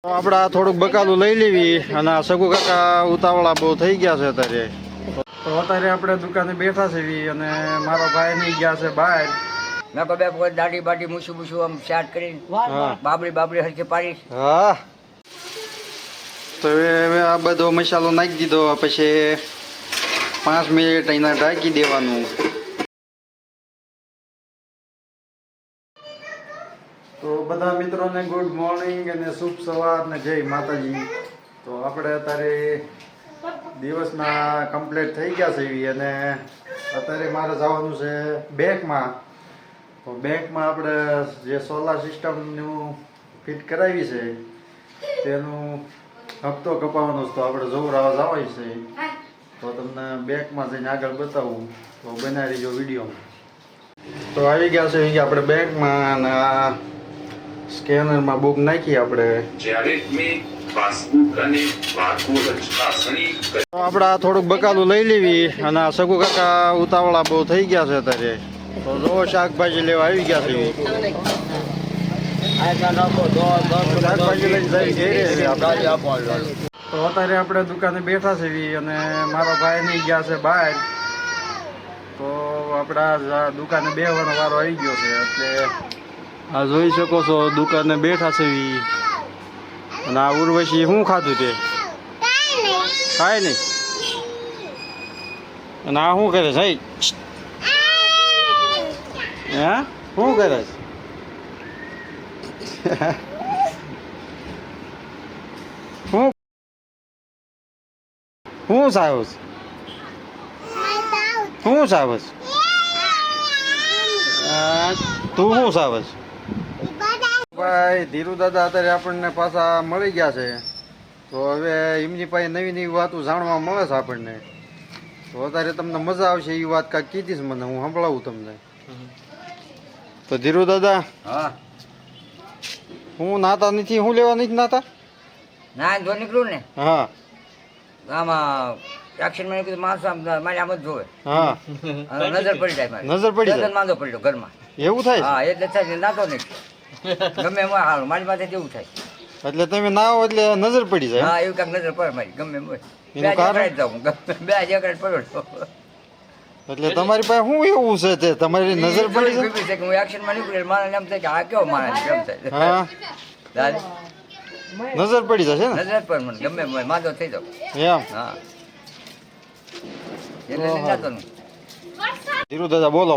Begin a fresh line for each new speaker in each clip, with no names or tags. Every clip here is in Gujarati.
તો આપણે આ થોડુંક બકાલું લઈ લેવી અને આ સગુ કાકા ઉતાવળા બહુ થઈ ગયા છે અત્યારે. તો અત્યારે આપણે દુકાને બેઠા છે અને મારો ભાઈ નહીં ગયા છે બહાર.
મેં કહો બે કોઈ દાઢી બાટી મૂછું મૂછું આમ સ્ટાર્ટ કરીને બાબડી બાબડી હરખી પાડીશ.
હા તો હવે આ બધો મસાલો નાખી દીધો, પછી 5 મિનિટ એના ઢાંકી દેવાનું. તો બધા મિત્રોને ગુડ મોર્નિંગ અને શુભ સવાર ને જય માતાજી. તો આપણે અત્યારે દિવસના કમ્પ્લીટ થઈ ગયા છે અને અત્યારે મારે જવાનું છે બેંકમાં. તો બેંકમાં આપણે જે સોલાર સિસ્ટમનું ફિટ કરાવી છે તેનું હપ્તો કપાવવાનો છે. તો આપણે જોવરાવા જવાય છે, તો તમને બેંકમાં જઈને આગળ બતાવું. તો બનાવી રહીજો વિડીયો. તો આવી ગયા છે આપણે બેંકમાં અને આ સ્કેનરમાં બુક નાખી આપણે. તો આપણે આ થોડુંક બકાલું લઈ લેવી અને આ સગુ કાકા ઉતાવળા બહુ થઈ ગયા છે અત્યારે. તો જો શાકભાજી લેવા આવી ગયા છે. શાકભાજી લઈને જઈ તો અત્યારે આપણે દુકાને બેઠા છે અને મારો ભાઈ નહીં ગયા છે બહાર. તો આપણા દુકાને બેસવાનો વારો આવી ગયો છે. એટલે આ જોઈ શકો છો દુકાને બેઠા છે અને આ ઉર્વશી શું ખાધું તે કાંઈ નહીં. અને આ શું કરે છે? હે શું કરે છે? શું સાવસ શું સાવસ તું શું સાવસ? ભાઈ ધીરુ દાદા અત્યારે આપણને પાછા મળી ગયા છે. તો હવે એમની પાસે નવી નવી વાતો જાણવા મળે છે આપણને. તો અત્યારે તમને મજા આવશે એ વાત કાંઈક કીધી છે મને, હું સંભળાવું તમને. તો ધીરુ દાદા,
હા
હું નાતા નથી, હું લેવા નથી નાતા?
ના જો નીકળું ને
હા
આમાં એક્શનમાં નીકળ્યું માણસો આમ મારી આમ જ જોવે.
હા
નજર પડી જાય મારી.
નજર પડી જાય.
માંદો પડ્યો ઘરમાં.
એવું થાય?
હા એટલે થાય નાતો નહીં ગમે એમાં હારું મારી પાસે જેવું થાય.
એટલે તમે ના આવો એટલે નજર પડી જાય.
હા એવું કાંઈક નજર પડે મારી ગમે એમ હોય.
એનું કારણ?
જાઉં બે જગડ પડ્યો
એટલે તમારી પાસે શું એવું છે તે તમારી નજર પડી જાય?
છે કે હું એક્શનમાં નીકળ્યું માણસ એમ થાય કે આ કેવો માણસ એમ થાય.
હા
દાદી
નજર પડી જશે ને?
નજર પર મને ગમે એમ હોય માંદો થઈ જાવ.
એમ?
હા એટલે નહીં જાતો નહીં.
ધીરુ દાદા બોલો.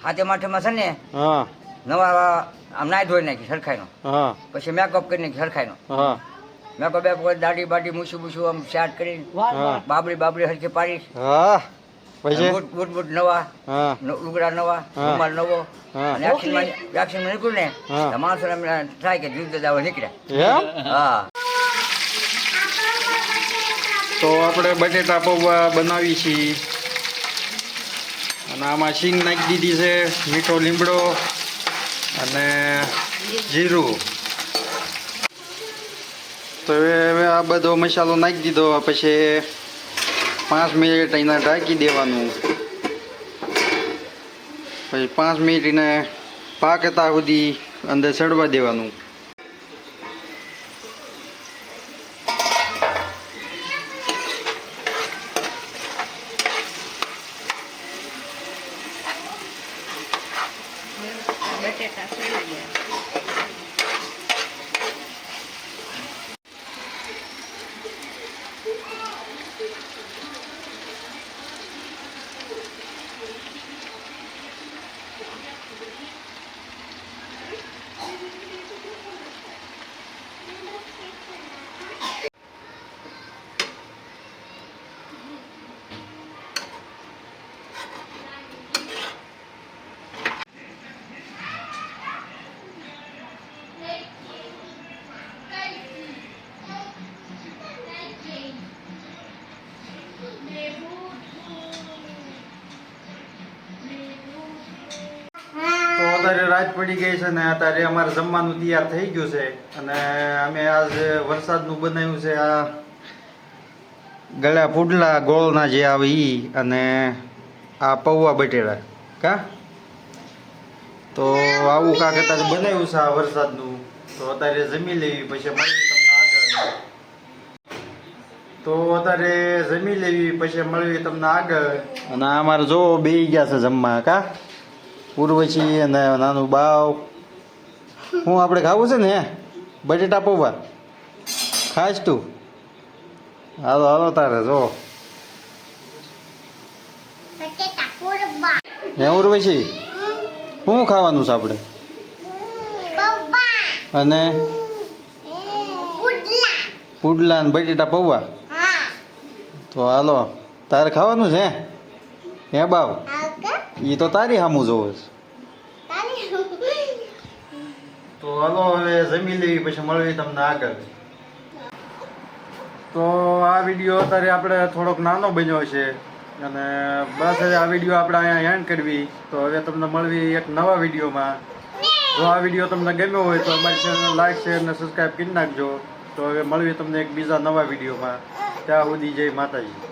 હાથે માઠેમાં છે ને
હા
નવા આમ નાઈ ધોઈ નાખી સરખાઈનો,
હા
પછી મેકઅપ કરી નાખી સરખાઈનો.
હા
મેકઅપ બે કોઈ દાઢી બાટી મૂછું મૂછું આમ સ્ટાર્ટ કરીને
હા
બાબડી બાબડી હરખી પાડીશ.
હા પછી
બૂટ બૂટ બૂટ નવા,
હા
લુગડા નવા,
હા.
રૂમાલ નવો.
હા.
અને એક્શનમાં નીકળ્યું ને
હા.
તો માણસો એમ થાય કે જીવ દાદા નીકળ્યા.
એમ?
હા
તો આપણે બટેટા પૌવા બનાવી છીએ અને આમાં શીંગ નાખી દીધી છે, મીઠો લીમડો અને જીરું. તો હવે આ બધો મસાલો નાખી દીધો, પછી 5 મિનિટ એના ઢાંકી દેવાનું. પછી 5 મિનિટ એને પાકે ત્યાં સુધી અંદર ચડવા દેવાનું.
બટેટા સડી ગયા.
તો અત્યારે રાત પડી ગઈ છે ને અત્યારે અમારે જમવાનું તૈયાર થઈ ગયું છે અને અમે આજ વરસાદનું બનાવ્યું છે. આ ગળા પુડલા ગોળના જે આવે ઈ અને આ પૌવા બટેટા કા. તો આવું કાંક અત્યારે બનાવ્યું છે આ વરસાદનું. તો તો અત્યારે જમી લેવી પછી મળવી તમને આગળ. તો અત્યારે જમી લેવી પછી મળવી તમને આગળ. અને આ અમારે જો બેહી ગયા છે જમવા કા ઉર્વશી અને નાનું બાવ. હું આપણે ખાવું છે ને બટેટા પૌવા ખાઈશ તું? હાલો હાલો તારે જો હે ઉર્વશી શું ખાવાનું છે આપણે? અને પુડલા ને બટેટા પૌવા. તો હાલો તારે ખાવાનું છે હે બાવ? એ તો તારી સામું જોવે છે. તો હાલો હવે જમી લેવી પછી મળવી તમને આગળ. તો આ વિડીયો અત્યારે આપણે થોડોક નાનો બન્યો છે અને બસ હવે આ વિડીયો આપણે અહીંયા એન્ડ કરવી. તો હવે તમને મળવી એક નવા વિડીયોમાં. જો આ વિડીયો તમને ગમ્યો હોય તો અમારી ચેનલ લાઈક શેર અને સબસ્ક્રાઈબ કરી નાખજો. તો હવે મળવી તમને એક બીજા નવા વિડીયોમાં. ત્યાં સુધી જય માતાજી.